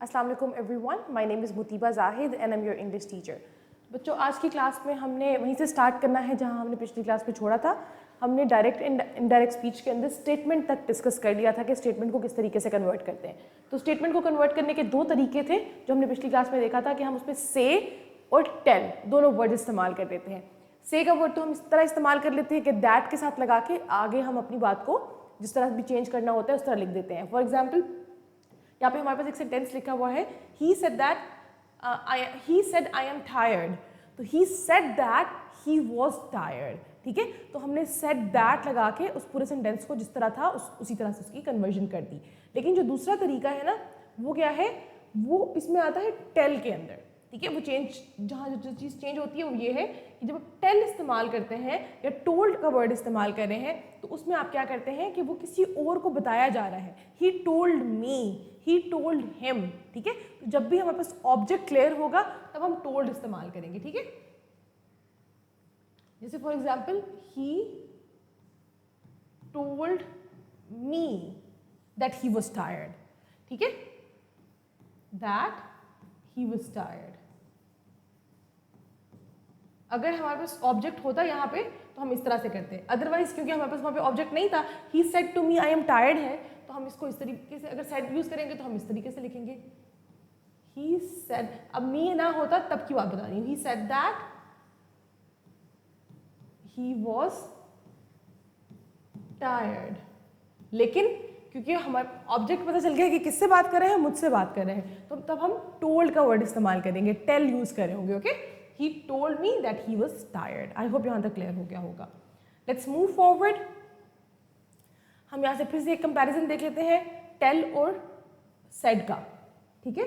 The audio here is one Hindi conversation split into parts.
अस्सलाम वालेकुम everyone, my name is Mutiba Zahid and I am your English teacher. बच्चों, आज की क्लास में हमने वहीं से स्टार्ट करना है जहां हमने पिछली क्लास में छोड़ा था। हमने डायरेक्ट इनडायरेक्ट स्पीच के अंदर स्टेटमेंट तक डिस्कस कर लिया था कि स्टेटमेंट को किस तरीके से कन्वर्ट करते हैं। तो स्टेटमेंट को कन्वर्ट करने के दो तरीके थे जो हमने पिछली क्लास में देखा था कि हम उसमें से और टेल दोनों वर्ड इस्तेमाल कर देते हैं। से का वर्ड तो हम इस तरह इस्तेमाल कर लेते हैं कि दैट के साथ लगा के आगे हम अपनी बात को जिस तरह भी चेंज करना होता है उस तरह लिख देते हैं। फॉर एग्जाम्पल, यहाँ पे हमारे पास एक सेंटेंस लिखा हुआ है, he said I am tired. तो he said that he was tired. ठीक है, तो हमने सेड दैट लगा के उस पूरे सेंटेंस को जिस तरह था उसी तरह से उसकी कन्वर्जन कर दी। लेकिन जो दूसरा तरीका है ना, वो क्या है, वो इसमें आता है टेल के अंदर। ठीक है, वो चेंज जहाँ जो चीज़ चेंज होती है वो ये है कि जब आप टेल इस्तेमाल करते हैं या टोल्ड का वर्ड इस्तेमाल कर रहे हैं तो उसमें आप क्या करते हैं कि वो किसी और को बताया जा रहा है। He told me, he told him. ठीक है, तो जब भी हमारे पास ऑब्जेक्ट क्लियर होगा तब हम टोल्ड इस्तेमाल करेंगे। ठीक है, जैसे for example, he told me that he was tired. ठीक है, दैट ही वॉज टायर्ड। अगर हमारे पास ऑब्जेक्ट होता यहाँ पे तो हम इस तरह से करते हैं, अदरवाइज क्योंकि हमारे पास वहाँ पे ऑब्जेक्ट नहीं था, he said to me I am tired है, तो हम इसको इस तरीके से अगर सेड यूज करेंगे तो हम इस तरीके से लिखेंगे, ही सेड। अब मी ना होता तब की बात बता रही हूँ, ही said that he was tired. लेकिन क्योंकि हमारे ऑब्जेक्ट पता चल गया कि किससे बात कर रहे हैं, मुझसे बात कर रहे हैं, तो तब हम टोल्ड का वर्ड इस्तेमाल करेंगे, टेल यूज कर रहे होंगे। Okay, he told me that he was tired। I hope यहाँ तक क्लियर हो गया होगा। Let's move forward। हम यहाँ से फिर से एक कंपैरिजन देख लेते हैं टेल और said का। ठीक है,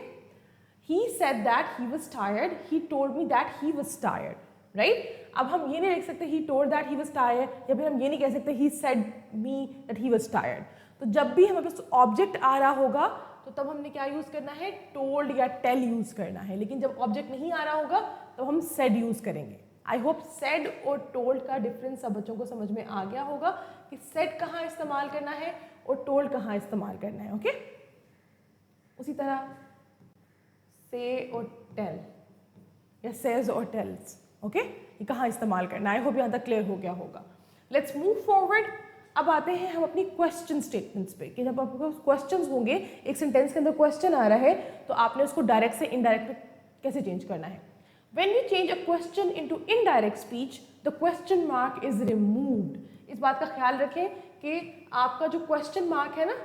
he said that he was tired, he told me that he was tired, right? अब हम ये नहीं लिख सकते he told that he was tired, या फिर हम ये नहीं कह सकते he said me that he was tired। तो जब भी हमारे पास ऑब्जेक्ट आ रहा होगा तो तब हमने क्या यूज करना है, टोल्ड या टेल यूज करना है। लेकिन जब ऑब्जेक्ट नहीं आ रहा होगा तो हम सेड यूज करेंगे। आई होप सेड और टोल्ड का डिफरेंस सब बच्चों को समझ में आ गया होगा कि सेड कहाँ इस्तेमाल करना है और टोल्ड कहाँ इस्तेमाल करना है। ओके, उसी तरह से और टेल या सेज और टेल्स, ओके, ये कहाँ इस्तेमाल करना है। आई होप यहाँ तक क्लियर हो गया होगा। Let's move forward. अब आते हैं हम अपनी क्वेश्चन स्टेटमेंट्स पे कि जब आपको क्वेश्चंस होंगे, एक सेंटेंस के अंदर क्वेश्चन आ रहा है तो आपने उसको डायरेक्ट से इनडायरेक्ट में कैसे चेंज करना है। When we change a question into indirect speech, the question mark is removed। इस बात का ख्याल रखें कि आपका जो क्वेश्चन मार्क है ना,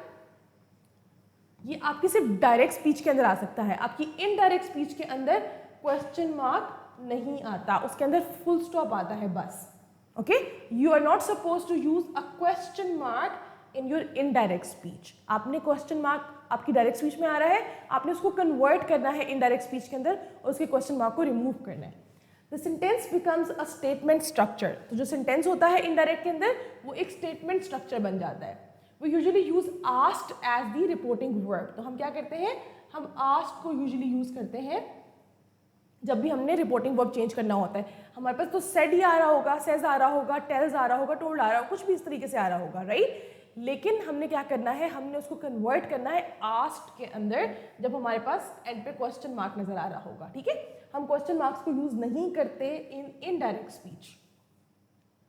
ये आपकी सिर्फ डायरेक्ट स्पीच के अंदर आ सकता है, आपकी इनडायरेक्ट स्पीच के अंदर क्वेश्चन मार्क नहीं आता, उसके अंदर फुल स्टॉप आता है बस। Okay, you are not suppose to use a question mark in your indirect speech. आपने क्वेश्चन मार्क आपकी डायरेक्ट स्पीच में आ रहा है, आपने उसको कन्वर्ट करना है इनडायरेक्ट स्पीच के अंदर और उसके क्वेश्चन मार्क को रिमूव करना है। The sentence becomes a statement structure. तो जो सेंटेंस होता है इनडायरेक्ट के अंदर वो एक स्टेटमेंट स्ट्रक्चर बन जाता है। We usually use asked as the reporting verb. तो हम क्या करते हैं, हम आस्क्ड को यूजुअली यूज करते हैं जब भी हमने रिपोर्टिंग वर्ब चेंज करना होता है। हमारे पास तो सेड ही आ रहा होगा, सेज आ रहा होगा, टेल्स आ रहा होगा, टोल्ड आ रहा होगा, कुछ भी इस तरीके से आ रहा होगा, राइट। लेकिन हमने क्या करना है, हमने उसको कन्वर्ट करना है आस्क्ड के अंदर जब हमारे पास एंड पे क्वेश्चन मार्क नजर आ रहा होगा। ठीक है, हम क्वेश्चन मार्क्स को यूज नहीं करते in indirect speech.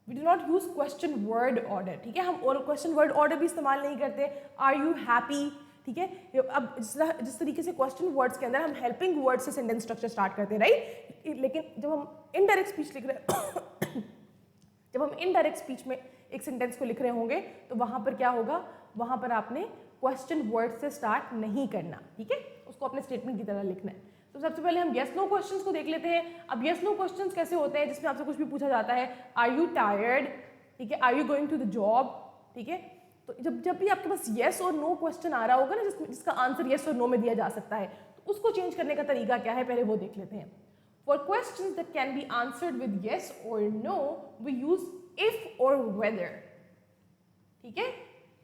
We do not use question word order. ठीक है, हम और क्वेश्चन वर्ड ऑर्डर भी इस्तेमाल नहीं करते। आर यू हैप्पी, ठीक है, अब जिस तरीके से क्वेश्चन वर्ड्स के अंदर हम हेल्पिंग वर्ड से सेंटेंस स्ट्रक्चर स्टार्ट करते हैं, राइट। लेकिन जब हम इनडायरेक्ट स्पीच लिख रहे हैं जब हम इनडायरेक्ट स्पीच में एक सेंटेंस को लिख रहे होंगे तो वहां पर क्या होगा, वहां पर आपने क्वेश्चन वर्ड से स्टार्ट नहीं करना। ठीक है, उसको अपने स्टेटमेंट की तरह लिखना है। तो सबसे पहले हम येस नो क्वेश्चंस को देख लेते हैं। अब येस नो क्वेश्चंस कैसे होते हैं, जिसमें आपसे कुछ भी पूछा जाता है, आर यू टायर्ड, ठीक है, are you going to the job. ठीक है, तो जब भी आपके पास येस और नो क्वेश्चन आ रहा होगा ना, जिसका आंसर येस और नो में दिया जा सकता है, तो उसको चेंज करने का तरीका क्या है, पहले वो देख लेते हैं। For questions that can be answered with yes और नो, वी यूज इफ और वेदर। ठीक है,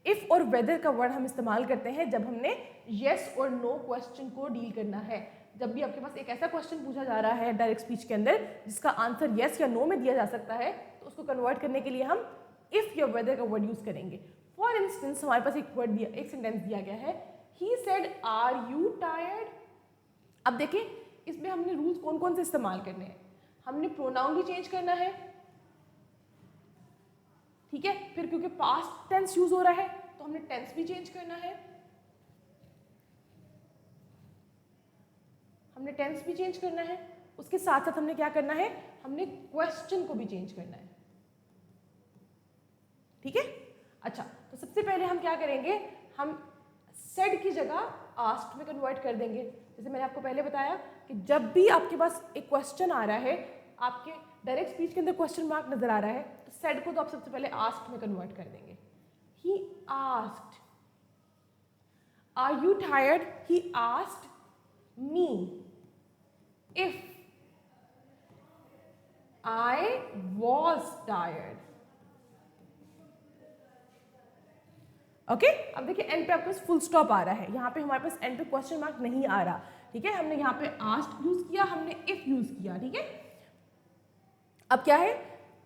इफ और वेदर का वर्ड हम इस्तेमाल करते हैं जब हमने येस और नो क्वेश्चन को डील करना है। जब भी आपके पास एक ऐसा क्वेश्चन पूछा जा रहा है डायरेक्ट स्पीच के अंदर जिसका आंसर येस या नो में दिया जा सकता है, तो उसको कन्वर्ट करने के लिए हम इफ या वेदर का वर्ड यूज करेंगे। फॉर इंस्टेंस, हमारे पास एक वर्ड दिया, एक सेंटेंस दिया गया है, he said are you tired, अब देखें इसमें हमने रूल्स कौन कौन से इस्तेमाल करने हैं। हमने प्रोनाउन भी चेंज करना है, ठीक है। फिर क्योंकि पास्ट टेंस यूज हो रहा है तो हमने टेंस भी चेंज करना है, हमने टेंस भी चेंज करना है। उसके साथ साथ हमने क्या करना है, हमने क्वेश्चन को भी चेंज करना है, ठीक है। अच्छा, तो सबसे पहले हम क्या करेंगे, हम सेड की जगह आस्क्ड में कन्वर्ट कर देंगे। जैसे मैंने आपको पहले बताया कि जब भी आपके पास एक क्वेश्चन आ रहा है, आपके डायरेक्ट स्पीच के अंदर क्वेश्चन मार्क नजर आ रहा है, तो सेड को तो आप सबसे पहले आस्क्ड में कन्वर्ट कर देंगे। He asked, are you tired, he asked me if I was tired. Okay, अब देखिए एंड पे आपके पास फुल स्टॉप आ रहा है, यहाँ पे हमारे पास एंड पे क्वेश्चन मार्क नहीं आ रहा, ठीक है। हमने यहाँ पे आस्क्ड यूज किया, हमने इफ यूज किया, ठीक है। अब क्या है,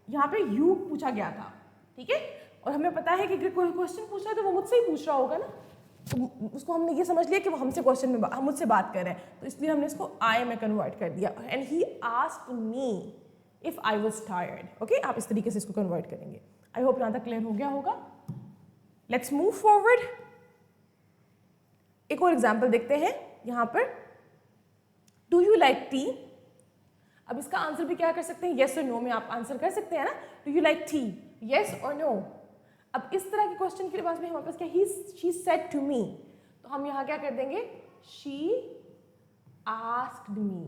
यहाँ पे यू पूछा गया था, ठीक है, और हमें पता है कि अगर कोई क्वेश्चन पूछ रहा है तो वो मुझसे ही पूछ रहा होगा ना, तो उसको हमने ये समझ लिया कि वो हमसे क्वेश्चन में हम मुझसे बात कर रहे हैं, तो इसलिए हमने इसको आई में कन्वर्ट कर दिया। And he asked me if I was tired. Okay, आप इस तरीके से इसको कन्वर्ट करेंगे। आई होप यहाँ तक क्लियर हो गया होगा। Let's move forward. एक और एग्जाम्पल देखते हैं यहाँ पर, डू यू लाइक टी। अब इसका आंसर भी क्या कर सकते हैं, येस और नो में आप आंसर कर सकते हैं ना, do you like T, yes और नो। अब इस तरह के क्वेश्चन के पास में हमारे पास क्या, ही शी सेड टू मी, तो हम यहाँ क्या कर देंगे, she asked me,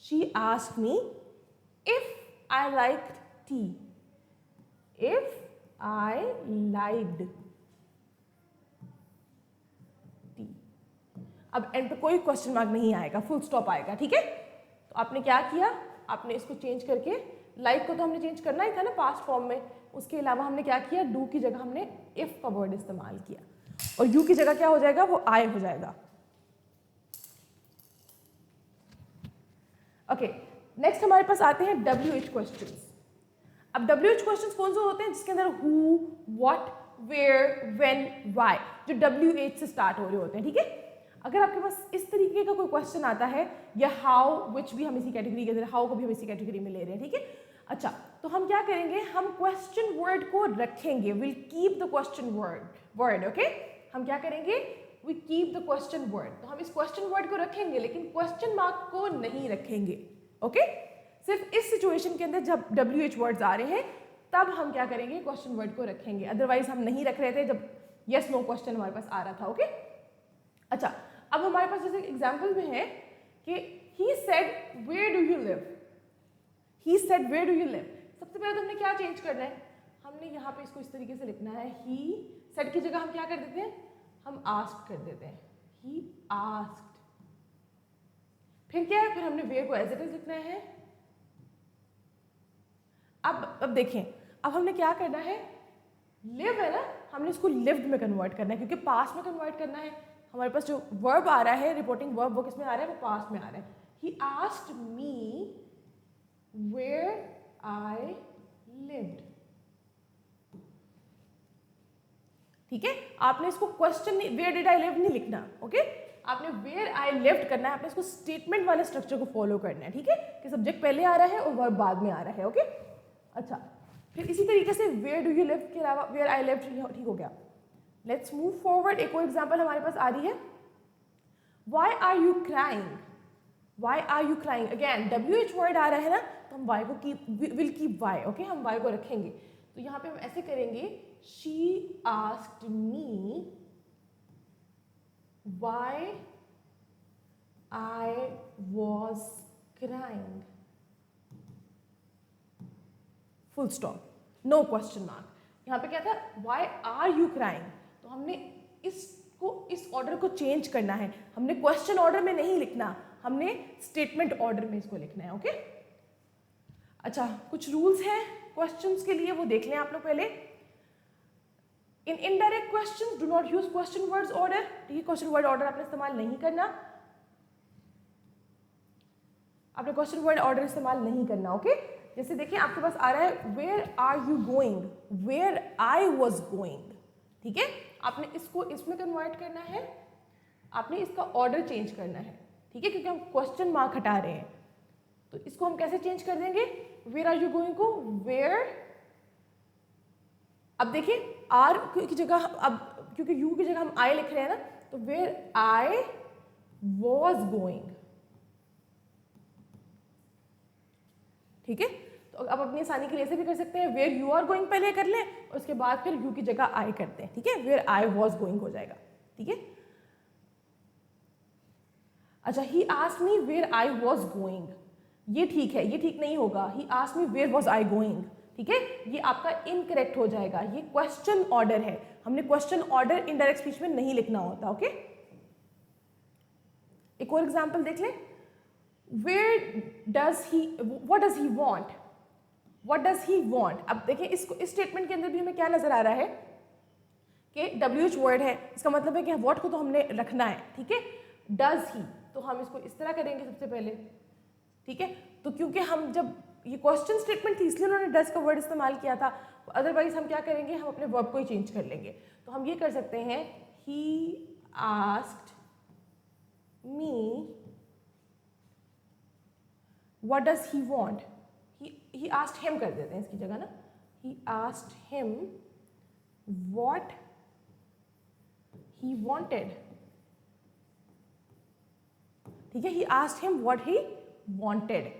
she asked me if I liked T, if I liked T. अब एंड पे कोई क्वेश्चन मार्क नहीं आएगा, फुल स्टॉप आएगा, ठीक है। तो आपने क्या किया, आपने इसको चेंज करके, लाइक को तो हमने चेंज करना ही था ना पास्ट फॉर्म में, उसके अलावा हमने क्या किया, डू की जगह हमने इफ का वर्ड इस्तेमाल किया, और यू की जगह क्या हो जाएगा, वो आई हो जाएगा। ओके, नेक्स्ट हमारे पास आते हैं WH क्वेश्चंस। अब WH क्वेश्चंस कौन से होते हैं, जिसके अंदर who, what, where, when, why, जो WH से स्टार्ट हो रहे होते हैं, ठीक है। अगर आपके पास इस तरीके का कोई क्वेश्चन आता है, या हाउ, विच भी हम इसी कैटेगरी के अंदर, हाउ को भी हम इसी कैटेगरी में ले रहे हैं, ठीक है। अच्छा, तो हम क्या करेंगे, हम क्वेश्चन वर्ड को रखेंगे, will keep the question word, okay. हम क्या करेंगे, we keep the question word, तो हम इस क्वेश्चन वर्ड को रखेंगे लेकिन क्वेश्चन मार्क को नहीं रखेंगे, ओके। सिर्फ इस सिचुएशन के अंदर जब WH वर्ड्स आ रहे हैं तब हम क्या करेंगे, क्वेश्चन वर्ड को रखेंगे, अदरवाइज हम नहीं रख रहे थे जब यस नो क्वेश्चन हमारे पास आ रहा था, ओके। अच्छा, अब हमारे पास जैसे एग्जाम्पल में है कि he said where do you live, he said where do you live. सबसे पहले तो हमने क्या चेंज करना है, हमने यहाँ पे इसको इस तरीके से लिखना है, ही सेड की जगह हम क्या कर देते हैं, हम आस्क्ड कर देते हैं, ही आस्क्ड। फिर क्या है, फिर हमने वेयर को एज इट इज लिखना है। अब देखें, अब हमने क्या करना है, लिव है ना, हमने इसको लिव्ड में कन्वर्ट करना है, क्योंकि पास्ट में कन्वर्ट करना है। हमारे पास जो वर्ब आ रहा है, रिपोर्टिंग वर्ब, वो किस में आ रहा है, वो पास्ट में आ रहा है। He asked me where I lived, ठीक है। आपने इसको question where did I live नहीं लिखना, ओके। आपने वेयर आई लिव्ड करना है, आपने इसको स्टेटमेंट वाले स्ट्रक्चर को फॉलो करना है, ठीक है, कि सब्जेक्ट पहले आ रहा है और वर्ब बाद में आ रहा है, ओके। अच्छा, फिर इसी तरीके से वेयर डू यू लिव के अलावा वेयर आई लिव्ड, ठीक हो गया। Let's move forward. एक और एग्जाम्पल हमारे पास आ रही है, why are you crying, why are you crying. Again WH word आ रहा है ना, तो हम वाई को विल कीप वाई, ओके, हम वाई को रखेंगे। तो यहाँ पे हम ऐसे करेंगे, she asked me why I was crying, full stop, no question mark. यहाँ पे क्या था, वाई आर यू क्राइंग, तो हमने इसको इस ऑर्डर को चेंज करना है, हमने क्वेश्चन ऑर्डर में नहीं लिखना, हमने स्टेटमेंट ऑर्डर में इसको लिखना है, ओके। अच्छा, कुछ रूल्स हैं क्वेश्चंस के लिए, वो देख लें आप लोग पहले। In indirect questions do not use question words order, ठीक है, क्वेश्चन वर्ड ऑर्डर आपने इस्तेमाल नहीं करना, आपने क्वेश्चन वर्ड ऑर्डर इस्तेमाल नहीं करना, ओके। जैसे देखिए आपके पास आ रहा है, where are you going, where I was going, ठीक है, आपने इसको इसमें कन्वर्ट करना है, आपने इसका ऑर्डर चेंज करना है, ठीक है, क्योंकि हम क्वेश्चन मार्क हटा रहे हैं। तो इसको हम कैसे चेंज कर देंगे, वेयर आर यू गोइंग को वेयर, अब देखिए आर की जगह, अब क्योंकि यू की जगह हम आई लिख रहे हैं ना, तो वेयर आई वॉज गोइंग, ठीक है। तो अब अपनी आसानी के लिए ऐसे भी कर सकते हैं, वेयर यू आर गोइंग पहले कर लें और उसके बाद फिर यू की जगह आई करते हैं, ठीक है, वेयर आई वॉज गोइंग हो जाएगा, ठीक है। अच्छा, he asked me where I was going, ये ठीक है, ये ठीक नहीं होगा, he asked me where was I going, ठीक है, ये आपका इनकरेक्ट हो जाएगा, ये क्वेश्चन ऑर्डर है, हमने क्वेश्चन ऑर्डर इनडायरेक्ट स्पीच में नहीं लिखना होता, ओके। एक और एग्जांपल देख लें, where does he, what does he want, what does he want. अब देखिए इसको, इस स्टेटमेंट के अंदर भी हमें क्या नजर आ रहा है कि WH वर्ड है, इसका मतलब है कि व्हाट को तो हमने रखना है, ठीक है। डज ही, तो हम इसको इस तरह करेंगे सबसे पहले, ठीक है। तो क्योंकि हम जब ये क्वेश्चन स्टेटमेंट थी इसलिए उन्होंने डज का वर्ड इस्तेमाल किया था, अदरवाइज हम क्या करेंगे, हम अपने वर्ब को ही चेंज कर लेंगे। तो हम ये कर सकते हैं, ही asked me what does he want, he asked him कर देते हैं इसकी जगह ना, he asked him what he wanted, ठीक है, he asked him what he wanted,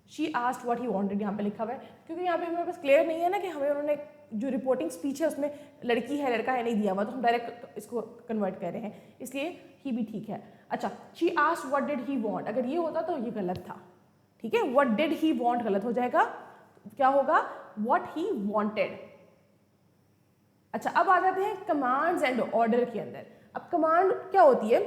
she asked what he wanted यहाँ पे लिखा हुआ है, क्योंकि यहाँ पे हमारे पास क्लियर नहीं है ना कि हमें उन्होंने जो रिपोर्टिंग स्पीच है उसमें लड़की है लड़का है नहीं दिया हुआ, तो हम डायरेक्ट इसको कन्वर्ट कर रहे हैं, इसलिए ही भी ठीक है। अच्छा, she asked what did he want, अगर ये होता तो ये गलत था, ठीक है, व्हाट डिड ही वांट गलत हो जाएगा, क्या होगा, व्हाट ही वांटेड। अच्छा, अब आ जाते हैं कमांड्स एंड ऑर्डर के अंदर। अब कमांड क्या होती है,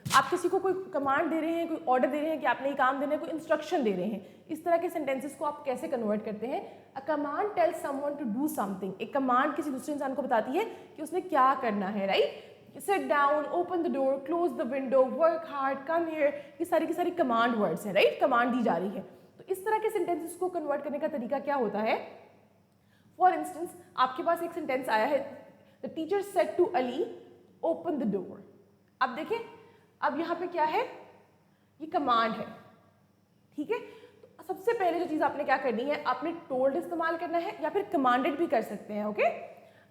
आप किसी को कोई कमांड दे रहे हैं, कोई ऑर्डर दे रहे हैं कि आपने ये काम देना है, कोई इंस्ट्रक्शन दे रहे हैं, इस तरह के सेंटेंसेस को आप कैसे कन्वर्ट करते हैं। A command tells someone to do something, एक कमांड किसी दूसरे इंसान को बताती है कि उसने क्या करना है, right. Sit down, open the door, close the window, work hard, come here, ये सारी की सारी कमांड वर्ड्स हैं, राइट, कमांड दी जा रही है। तो इस तरह के सेंटेंसेस को कन्वर्ट करने का तरीका क्या होता है। फॉर इंस्टेंस, आपके पास एक सेंटेंस आया है, the teacher said to Ali open the door. अब देखें, अब यहाँ पे क्या है, ये कमांड है, ठीक है। तो सबसे पहले जो चीज आपने क्या करनी है, आपने टोल्ड इस्तेमाल करना है या फिर कमांडेड भी कर सकते हैं, ओके।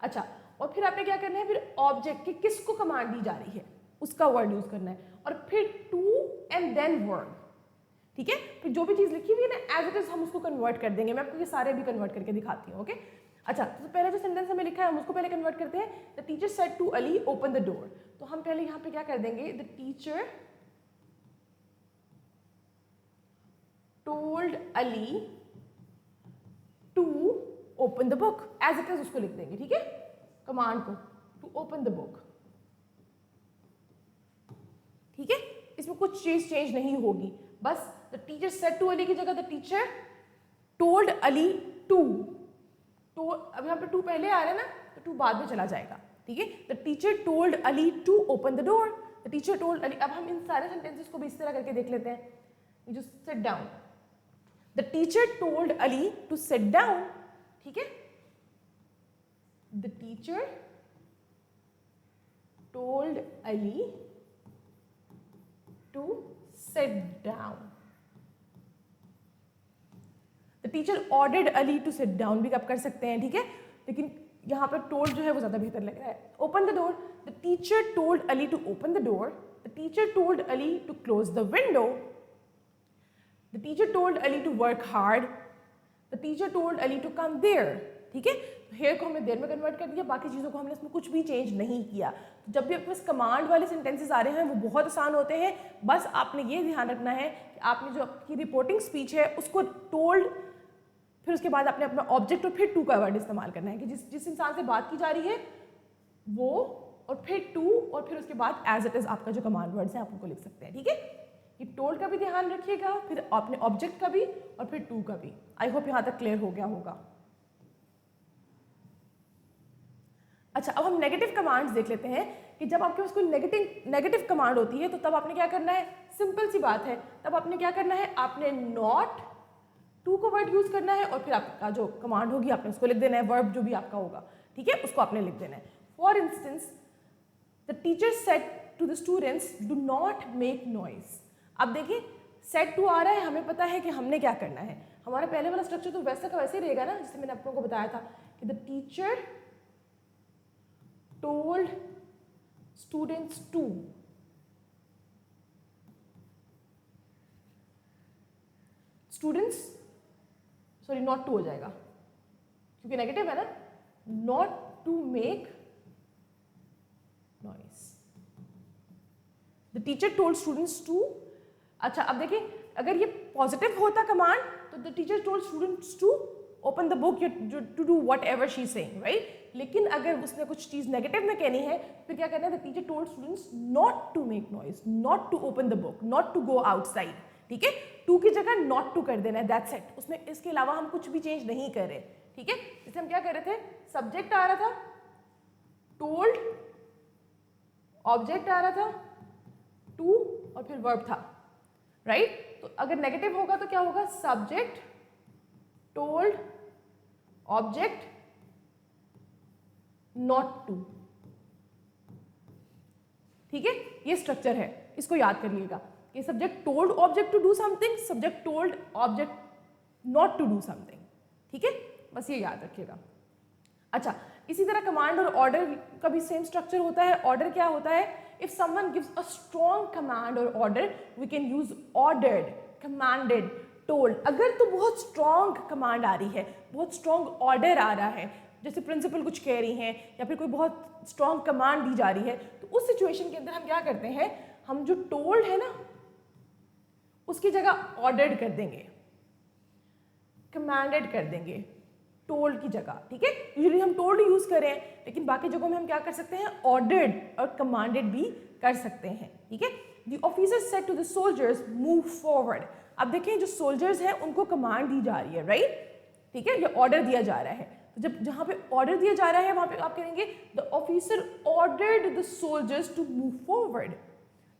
अच्छा, और फिर आपने क्या करना है, फिर ऑब्जेक्ट के किसको कमांड दी जा रही है उसका वर्ड यूज करना है, और फिर टू एंड देन वर्ब, ठीक है। फिर जो भी चीज लिखी हुई है ना एज इट इज हम उसको कन्वर्ट कर देंगे, मैं आपको ये सारे भी कन्वर्ट करके दिखाती हूँ, ओके। अच्छा, तो पहले जो सेंटेंस हमें लिखा है हम उसको पहले कन्वर्ट करते हैं, the teacher said to Ali open the door. तो हम पहले यहाँ पे क्या कर देंगे, the teacher told Ali to open the book, as it is उसको लिख देंगे, ठीक है, कमांड को, टू ओपन द बुक, ठीक है। इसमें कुछ चीज चेंज नहीं होगी, बस the teacher said to Ali की जगह the teacher told Ali to, तो अब यहाँ पे टू पहले आ रहा है ना, तो टू बाद में चला जाएगा, ठीक है। The teacher told Ali to open the door, the teacher told Ali. अब हम इन सारे सेंटेंसेस को भी इस तरह करके देख लेते हैं, you just sit down, the teacher told Ali to sit down, ठीक है, the teacher told Ali to sit down, the teacher ordered Ali to sit down भी आप कर सकते हैं, ठीक है, लेकिन यहाँ पर टोल्ड जो है वो ज़्यादा बेहतर लग रहा है। Open the door, the teacher told Ali to open the door, the teacher told Ali to close the window, the teacher told Ali to work hard, the teacher told Ali to come there, ठीक है। तो हेयर को हमने देर में कन्वर्ट कर दिया, बाकी चीज़ों को हमने इसमें कुछ भी चेंज नहीं किया। तो जब भी आपके पास कमांड वाले सेंटेंसेस आ रहे हैं वो बहुत आसान होते हैं, बस आपने ये ध्यान रखना है कि आपने जो आपकी रिपोर्टिंग स्पीच है उसको टोल्ड, फिर उसके बाद आपने अपना ऑब्जेक्ट और फिर टू का वर्ड इस्तेमाल करना है कि जिस इंसान से बात की जा रही है वो, और फिर टू, और फिर उसके बाद एज इट इज आपका जो कमांड वर्ड्स है आप उनको लिख सकते हैं, ठीक है। ये टोल्ड का भी ध्यान रखिएगा, फिर आपने ऑब्जेक्ट का भी और फिर टू का भी। आई होप यहाँ तक क्लियर हो गया होगा। अच्छा, अब हम नेगेटिव कमांड्स देख लेते हैं कि जब आपके पास कोई नेगेटिव कमांड होती है तो तब आपने क्या करना है, सिंपल सी बात है, तब आपने क्या करना है, आपने नॉट टू को वर्ड यूज करना है और फिर आपका जो कमांड होगी आपने उसको लिख देना है, वर्ब जो भी आपका होगा, ठीक है, उसको आपने लिख देना है। For instance, the teacher said to the students do not make noise. अब देखिए सेट टू आ रहा है, हमें पता है कि हमने क्या करना है। हमारा पहले वाला स्ट्रक्चर तो वैसा का वैसे ही रहेगा ना, जैसे मैंने आप लोगों को बताया था कि the teacher told students to. Students sorry not to हो जाएगा क्योंकि नेगेटिव है ना, not to make noise. The teacher told students to. अच्छा अब देखिए अगर ये पॉजिटिव होता कमांड तो the teacher told students to open the book to do whatever she saying, right. लेकिन अगर उसने कुछ चीज नेगेटिव में कहनी है फिर क्या करना है, the teacher told students not to make noise, not to open the book, not to go outside. ठीक है, टू की जगह नॉट टू कर देना है, दैट्स इट। उसमें इसके अलावा हम कुछ भी चेंज नहीं कर रहे। ठीक है, जैसे हम क्या कर रहे थे, सब्जेक्ट आ रहा था, टोल्ड, ऑब्जेक्ट आ रहा था, टू और फिर वर्ब था, राइट। तो अगर नेगेटिव होगा तो क्या होगा, subject told object not to. ठीक है, ये स्ट्रक्चर है, इसको याद कर लीजिएगा कि subject told object to do something, subject told object not to do something. ठीक है, बस ये याद रखिएगा। अच्छा, इसी तरह कमांड और ऑर्डर का भी सेम स्ट्रक्चर होता है। ऑर्डर क्या होता है, if someone gives a strong command और order we can use ordered, commanded, told. अगर तो बहुत स्ट्रॉन्ग कमांड आ रही है, बहुत स्ट्रॉन्ग ऑर्डर आ रहा है, जैसे प्रिंसिपल कुछ कह रही हैं या फिर कोई बहुत स्ट्रॉन्ग कमांड दी जा रही है, तो उस सिचुएशन के अंदर हम क्या करते हैं, हम जो टोल्ड है ना उसकी जगह ऑर्डर्ड कर देंगे, कमांडेड कर देंगे टोल्ड की जगह। ठीक है, यूजुअली हम टोल्ड यूज करें, लेकिन बाकी जगहों में हम क्या कर सकते हैं, ऑर्डर्ड और कमांडेड भी कर सकते हैं। ठीक है, the officer said to the soldiers move forward. अब देखें जो सोल्जर्स हैं उनको कमांड दी जा रही है, राइट। ठीक है, ये ऑर्डर दिया जा रहा है, तो जब जहां पे ऑर्डर दिया जा रहा है वहां पे आप कहेंगे the officer ordered the soldiers to move forward,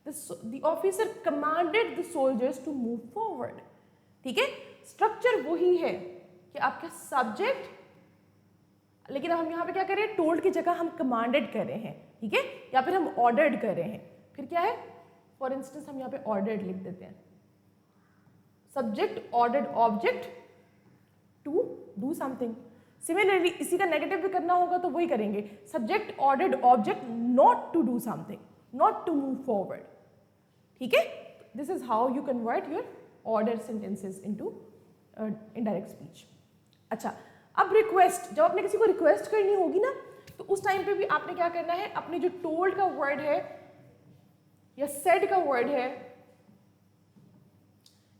the officer commanded the soldiers to move forward. ठीक है, स्ट्रक्चर वही है कि आपका सब्जेक्ट, लेकिन हम यहाँ पे क्या कर रहे हैं, टोल्ड की जगह हम कमांडेड कर रहे हैं। ठीक है, या फिर हम ऑर्डर्ड कर रहे हैं। फिर क्या है, फॉर इंस्टेंस हम यहाँ पे ऑर्डर्ड लिख देते हैं, subject ordered object to do something. Similarly इसी का नेगेटिव भी करना होगा तो वही करेंगे, subject ordered object not to do something, not to move forward. ठीक है, this is how you convert your order sentences into indirect speech. अच्छा, अब रिक्वेस्ट, जब आपने किसी को रिक्वेस्ट करनी होगी ना तो उस टाइम पे भी आपने क्या करना है, अपने जो टोल्ड का वर्ड है या सेड का वर्ड है,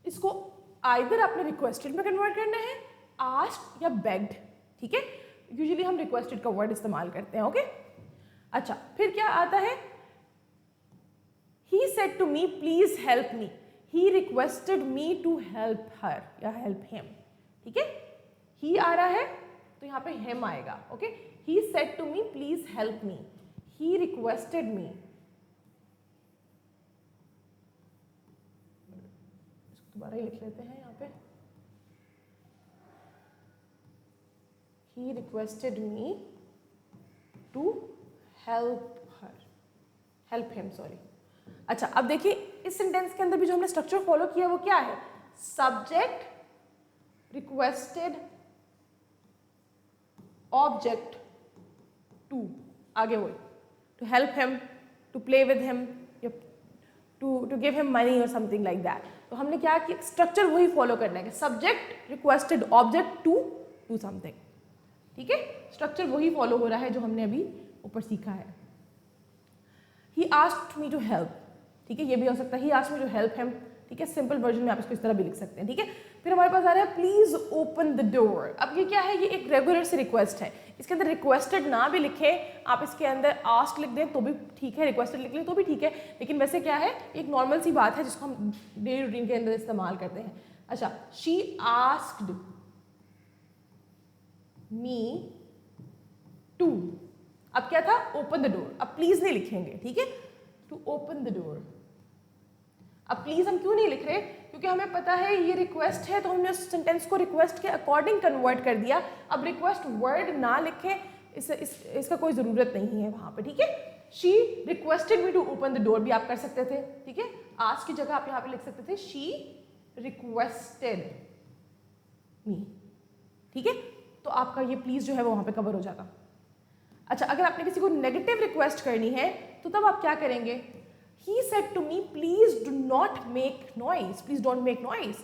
इसको आइदर आपने रिक्वेस्टेड में कन्वर्ट करना है, आस्क्ड या बेग्ड। ठीक है, यूजुअली हम रिक्वेस्टेड का वर्ड इस्तेमाल करते हैं। ओके, अच्छा, फिर क्या आता है, he said to me please help me, he requested me to help her या हेल्प हिम। ठीक है, ही आ रहा है तो यहाँ पे हिम आएगा। Okay, he said to me please help me, he requested me, दोबारा ही लिख लेते हैं यहाँ पे, he requested me to help him, sorry। अच्छा, अब देखिए इस सेंटेंस के अंदर भी जो हमने स्ट्रक्चर फॉलो किया वो क्या है, सब्जेक्ट रिक्वेस्टेड ऑब्जेक्ट टू, आगे वही, to help him, to play with him, to give him money और समथिंग लाइक दैट। तो हमने क्या किया, स्ट्रक्चर वही फॉलो करना है कि subject requested object to do something. ठीक है, स्ट्रक्चर वही फॉलो हो रहा है जो हमने अभी ऊपर सीखा है। He asked me to help, ठीक है, ये भी हो सकता है he asked me to help him. ठीक है, सिंपल वर्जन में आप इसको इस तरह भी लिख सकते हैं। ठीक है, फिर हमारे पास आ रहा है प्लीज ओपन द डोर। अब ये क्या है, ये एक रेगुलर से रिक्वेस्ट है, इसके अंदर रिक्वेस्टेड ना भी लिखे, आप इसके अंदर आस्क लिख दें तो भी ठीक है, रिक्वेस्टेड लिख लें तो भी ठीक है, लेकिन वैसे क्या है, एक नॉर्मल सी बात है जिसको हम डेली रूटीन के अंदर इस्तेमाल करते हैं। अच्छा, शी आस्क्ड मी टू, अब क्या था, ओपन द डोर। अब प्लीज नहीं लिखेंगे, ठीक है, टू ओपन द डोर। अब प्लीज हम क्यों नहीं लिख रहे, क्योंकि हमें पता है ये रिक्वेस्ट है, तो हमने उस सेंटेंस को रिक्वेस्ट के अकॉर्डिंग कन्वर्ट कर दिया। अब रिक्वेस्ट वर्ड ना लिखें, इसका कोई ज़रूरत नहीं है वहाँ पे। ठीक है, she requested me to open the door भी आप कर सकते थे, ठीक है। आस्क की जगह आप यहाँ पे लिख सकते थे शी रिक्वेस्टेड मी, ठीक है। तो आपका ये प्लीज जो है वो वहाँ पे कवर हो जाता। अच्छा, अगर आपने किसी को नेगेटिव रिक्वेस्ट करनी है तो तब आप क्या करेंगे? He said to me please do not make noise, please don't make noise.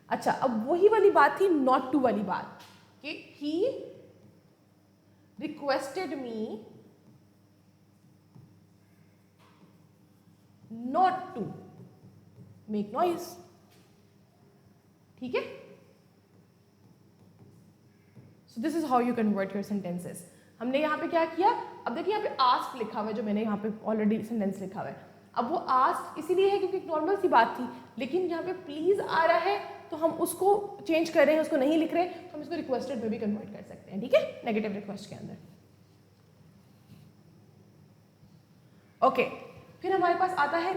अच्छा, अब वही वाली बात थी नॉट टू वाली बात कि he requested me not to make noise, ठीक है। So this is how you convert your sentences. हमने यहाँ पे क्या किया? अब देखिए यहाँ पे आस्क लिखा हुआ है, जो मैंने यहाँ पे ऑलरेडी सेंटेंस लिखा हुआ है। अब वो आस्क इसीलिए है क्योंकि एक नॉर्मल सी बात थी, लेकिन यहाँ पे प्लीज आ रहा है तो हम उसको चेंज कर रहे हैं, उसको नहीं लिख रहे, तो हम इसको रिक्वेस्टेड में भी कन्वर्ट कर सकते हैं, ठीक है, नेगेटिव रिक्वेस्ट के अंदर। ओके, फिर हमारे पास आता है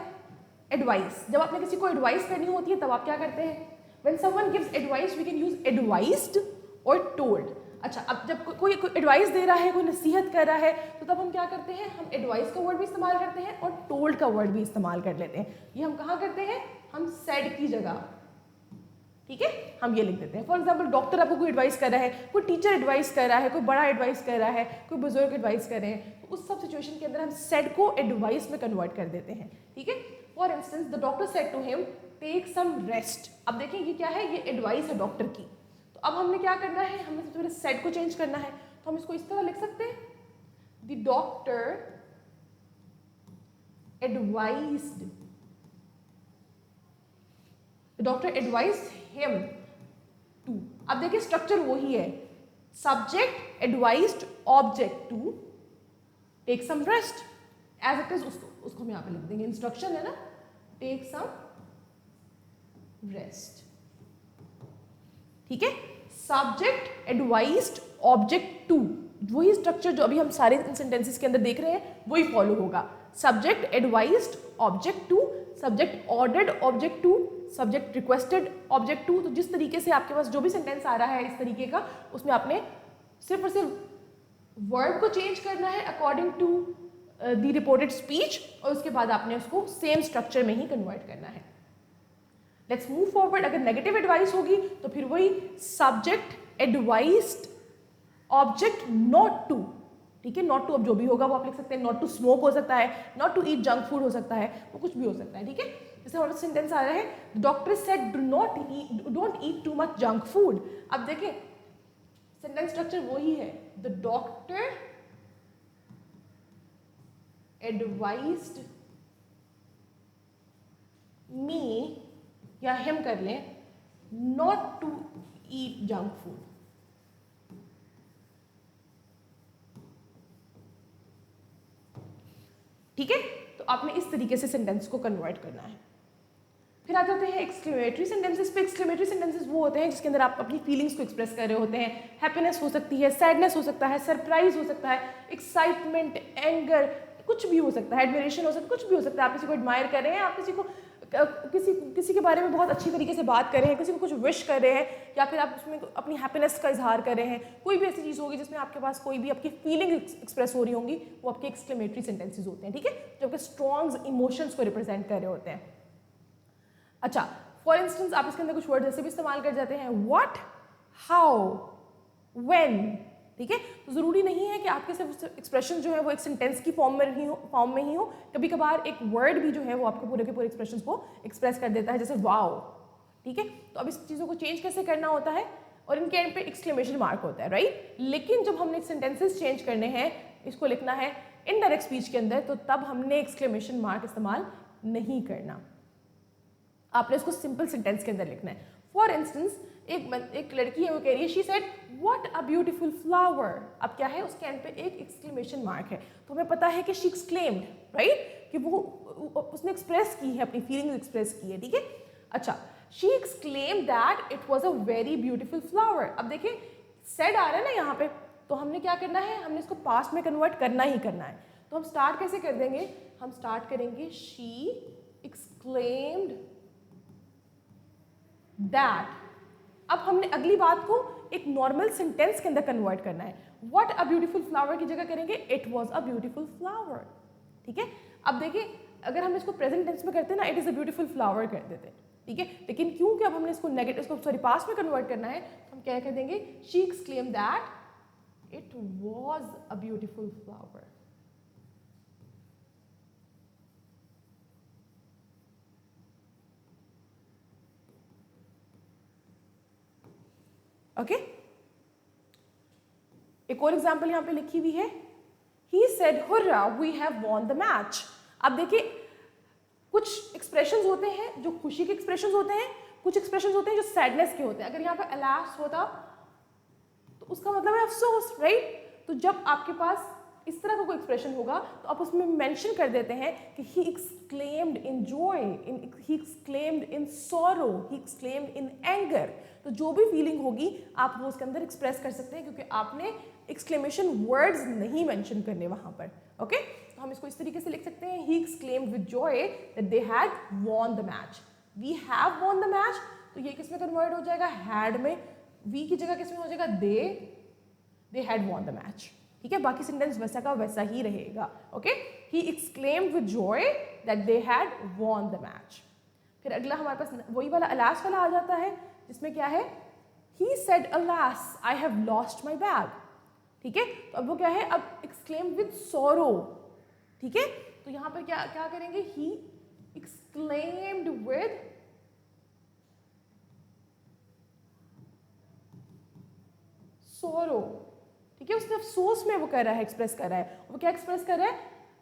एडवाइस। जब आपने किसी को एडवाइस करनी होती है तब आप क्या करते हैं? When someone gives advice we can use advised और टोल्ड। अच्छा, अब जब कोई एडवाइस दे रहा है, कोई नसीहत कर रहा है, तो तब हम क्या करते हैं? हम एडवाइस का वर्ड भी इस्तेमाल करते हैं और टोल्ड का वर्ड भी इस्तेमाल कर लेते हैं। ये हम कहाँ करते हैं? हम सेड की जगह, ठीक है, हम ये लिख देते हैं। फॉर एग्जाम्पल, डॉक्टर आपको कोई एडवाइस कर रहा है, कोई टीचर एडवाइस कर रहा है, कोई बड़ा एडवाइस कर रहा है, कोई बुजुर्ग एडवाइस कर रहे हैं, तो उस सब सिचुएशन के अंदर हम सेड को एडवाइस में कन्वर्ट कर देते हैं, ठीक है। For instance, the doctor said to him take some rest. अब देखिए ये क्या है? ये एडवाइस है डॉक्टर की। तो अब हमने क्या करना है? हमने सबसे पहले सेड को चेंज करना है, तो हम इसको इस तरह लिख सकते हैं, the doctor advised, the doctor advised him to. अब देखिए स्ट्रक्चर वही है, subject advised, object to, take some rest, as it is. उसको हम यहाँ पे लिख देंगे, इंस्ट्रक्शन है ना, टेक सम रेस्ट, ठीक है। सब्जेक्ट एडवाइज्ड, ऑब्जेक्ट टू, वही स्ट्रक्चर जो अभी हम सारे सेंटेंसेस के अंदर देख रहे हैं वही फॉलो होगा। Subject advised, object to, subject ordered, object to, subject requested, object to. तो जिस तरीके से आपके पास जो भी सेंटेंस आ रहा है इस तरीके का, उसमें आपने सिर्फ और सिर्फ वर्ब को चेंज करना है according to the reported speech, और उसके बाद आपने उसको सेम स्ट्रक्चर में ही कन्वर्ट करना है। Let's move forward. अगर नेगेटिव एडवाइस होगी तो फिर वही subject advised, object not to, ठीक है। नॉट टू अब जो भी होगा वो आप लिख सकते हैं, नॉट टू स्मोक हो सकता है, not to eat junk food हो सकता है, वो कुछ भी हो सकता है, ठीक है। जैसे हमारा सेंटेंस आ रहा है, doctor said don't eat too much junk food. अब देखें सेंटेंस स्ट्रक्चर वही है, द डॉक्टर एडवाइज्ड मी, या हिम कर लें, not to eat junk food. ठीक है, तो आपने इस तरीके से सेंटेंस को कन्वर्ट करना है। फिर आ जाते हैं एक्सक्लेमेटरी सेंटेंसेस पे। एक्सक्लेमेटरी सेंटेंसेस वो होते हैं जिसके अंदर आप अपनी फीलिंग्स को एक्सप्रेस कर रहे होते हैं। हैप्पीनेस हो सकती है, सैडनेस हो सकता है, सरप्राइज हो सकता है, एक्साइटमेंट, एंगर, कुछ भी हो सकता है, एडमिरेशन हो सकता है, कुछ भी हो सकता है। आप किसी को एडमायर कर रहे हैं, आप किसी के बारे में बहुत अच्छी तरीके से बात कर रहे हैं, किसी को कुछ विश कर रहे हैं, या फिर आप उसमें अपनी हैप्पीनेस का इजहार कर रहे हैं। कोई भी ऐसी चीज़ होगी जिसमें आपके पास कोई भी आपकी फीलिंग एक्सप्रेस हो रही होंगी, वो आपके एक्सक्लेमेटरी सेंटेंसेस होते हैं, ठीक है, जो आपके स्ट्रॉन्ग इमोशंस को रिप्रेजेंट कर रहे होते हैं। अच्छा, फॉर इंस्टेंस आप इसके अंदर कुछ वर्ड जैसे भी इस्तेमाल कर जाते हैं, व्हाट, हाउ, व्हेन, ठीक है। तो ज़रूरी नहीं है कि आपके सिर्फ एक्सप्रेशन जो है वो एक सेंटेंस की फॉर्म में ही हो। कभी कभार एक वर्ड भी जो है वो आपके पूरे के पूरे एक्सप्रेशन को एक्सप्रेस कर देता है, जैसे वाओ, ठीक है। तो अब इस चीज़ों को चेंज कैसे करना होता है, और इनके एंड पे एक्सक्लेमेशन मार्क होता है, राइट। लेकिन जब हमने सेंटेंसेस चेंज करने हैं, इसको लिखना है इनडायरेक्ट स्पीच के अंदर, तो तब हमने एक्सक्लेमेशन मार्क इस्तेमाल नहीं करना। आपने इसको सिंपल सेंटेंस के अंदर लिखना है। फॉर इंस्टेंस, एक लड़की है, वो कह रही है, she said what a beautiful flower. अब क्या है, उसके एंड पे एक एक्सक्लेमेशन मार्क है, तो हमें पता है कि शी एक्सक्लेम्ड, राइट, कि वो उसने एक्सप्रेस की है, अपनी फीलिंग एक्सप्रेस की है, ठीक है। अच्छा, she exclaimed that it was a very beautiful flower. अब देखिए सेड आ रहा है ना यहाँ पे, तो हमने क्या करना है, हमने इसको पास्ट में कन्वर्ट करना ही करना है। तो हम स्टार्ट कैसे कर देंगे, हम स्टार्ट करेंगे शी एक्सक्लेम्ड दैट। अब हमने अगली बात को एक नॉर्मल सेंटेंस के अंदर कन्वर्ट करना है। व्हाट अ ब्यूटीफुल फ्लावर की जगह करेंगे it was a beautiful flower, ठीक है। अब देखिए अगर हम इसको प्रेजेंट टेंस में करते हैं ना, it is a beautiful flower कर देते हैं, ठीक है। लेकिन क्योंकि अब हमने इसको नेगेटिव, इसको सॉरी पास्ट में कन्वर्ट करना है, तो हम क्या कह देंगे, she exclaimed that it was a beautiful flower. Okay, एक और एग्जाम्पल यहाँ पे लिखी हुई है, he said hurrah we have won the match. अब देखिए कुछ एक्सप्रेशंस होते हैं जो खुशी के एक्सप्रेशंस होते हैं, कुछ एक्सप्रेशंस होते हैं जो सैडनेस के होते हैं। अगर यहाँ पे अलास होता तो उसका मतलब है अफसोस, राइट। तो जब आपके पास इस तरह का कोई एक्सप्रेशन होगा तो आप उसमें मेंशन कर देते हैं कि he exclaimed in joy, he exclaimed in sorrow, he exclaimed in anger. तो जो भी फीलिंग होगी आप वो उसके अंदर एक्सप्रेस कर सकते हैं, क्योंकि आपने एक्सक्लेमेशन वर्ड्स नहीं मेंशन करने वहां पर। ओके, तो हम इसको इस तरीके से लिख सकते हैं, he exclaimed with joy that they had won the match. We have won the match, तो ये किस में कन्वर्ट हो जाएगा, हैड में। वी की जगह किस में हो जाएगा, दे हैड वॉन द मैच, ठीक है। बाकी सेंटेंस वैसा का वैसा ही रहेगा। Okay, he exclaimed with joy that they had won the match. फिर अगला हमारे पास वही वाला अलास वाला आ जाता है, जिसमें क्या है, he said alas I have lost my bag, ठीक है। तो अब वो क्या है, अब एक्सक्लेम विद सॉरो, ठीक है। तो यहाँ पर क्या क्या करेंगे, ही एक्सक्लेम्ड विद सॉरो, ठीक है। उसने अफसोस में वो कर रहा है, एक्सप्रेस कर रहा है। वो क्या एक्सप्रेस कर रहा है,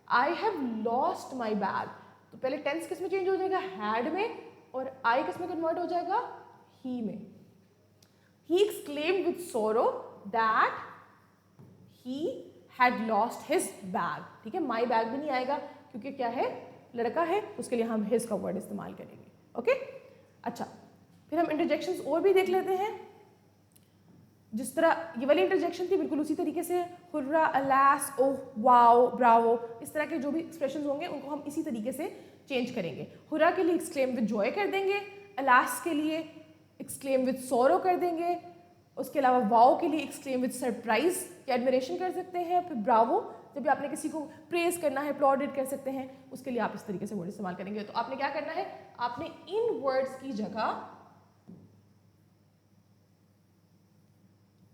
I have lost my bag. तो पहले टेंस किस में चेंज हो जाएगा, हैड में, और आई किस में कन्वर्ट हो जाएगा, ही में। ही exclaimed with sorrow that he had lost his bag, ठीक है। माई बैग भी नहीं आएगा क्योंकि क्या है, लड़का है, उसके लिए हम हिज का वर्ड इस्तेमाल करेंगे। ओके, अच्छा, फिर हम इंटरजेक्शंस और भी देख लेते हैं। जिस तरह ये वाली इंटरजेक्शन थी, बिल्कुल उसी तरीके से हुर्रा, अलास, ओह, वाओ, ब्रावो, इस तरह के जो भी एक्सप्रेशंस होंगे उनको हम इसी तरीके से चेंज करेंगे। हुर्रा के लिए एक्सक्लेम विद जॉय कर देंगे, अलास के लिए एक्सक्लेम विद सॉरो कर देंगे, उसके अलावा वाओ के लिए एक्सक्लेम विद सरप्राइज या एडमिरेशन कर सकते हैं। फिर ब्रावो, जब भी आपने किसी को प्रेज करना है, अपलॉडेड कर सकते हैं, उसके लिए आप इस तरीके से वर्ड इस्तेमाल करेंगे। तो आपने क्या करना है, आपने इन वर्ड्स की जगह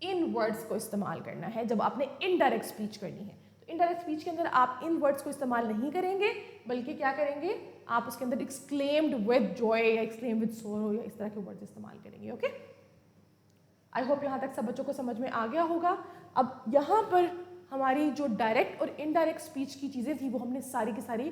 इन वर्ड्स को इस्तेमाल करना है जब आपने इनडायरेक्ट स्पीच करनी है। तो इनडायरेक्ट स्पीच के अंदर आप इन वर्ड्स को इस्तेमाल नहीं करेंगे, बल्कि क्या करेंगे, आप उसके अंदर एक्सक्लेम्ड विद जॉय या एक्सक्लेम्ड विद सोरो या इस तरह के वर्ड्स इस्तेमाल करेंगे। ओके, आई होप यहाँ तक सब बच्चों को समझ में आ गया होगा। अब यहाँ पर हमारी जो डायरेक्ट और इनडायरेक्ट स्पीच की चीज़ें थी वो हमने सारी की सारी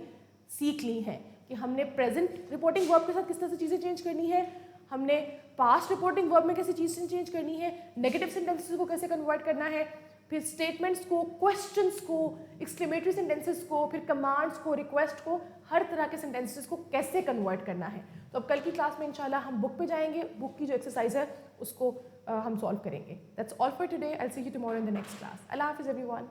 सीख ली हैं कि हमने प्रेजेंट रिपोर्टिंग वर्ब के साथ किस तरह से चीज़ें चेंज करनी है, हमने पास्ट रिपोर्टिंग वर्ब में कैसे चीज़ें चेंज करनी है, नेगेटिव सेंटेंसेस को कैसे कन्वर्ट करना है, फिर स्टेटमेंट्स को, क्वेश्चंस को, एक्सक्लेमेटरी सेंटेंसेस को, फिर कमांड्स को, रिक्वेस्ट को, हर तरह के सेंटेंसेस को कैसे कन्वर्ट करना है। तो अब कल की क्लास में इंशाल्लाह हम बुक पे जाएंगे, बुक की जो एक्सरसाइज है उसको हम सॉल्व करेंगे। That's all for today, I will see you tomorrow in the next class. अल्लाह हाफिज़ एवरीवन।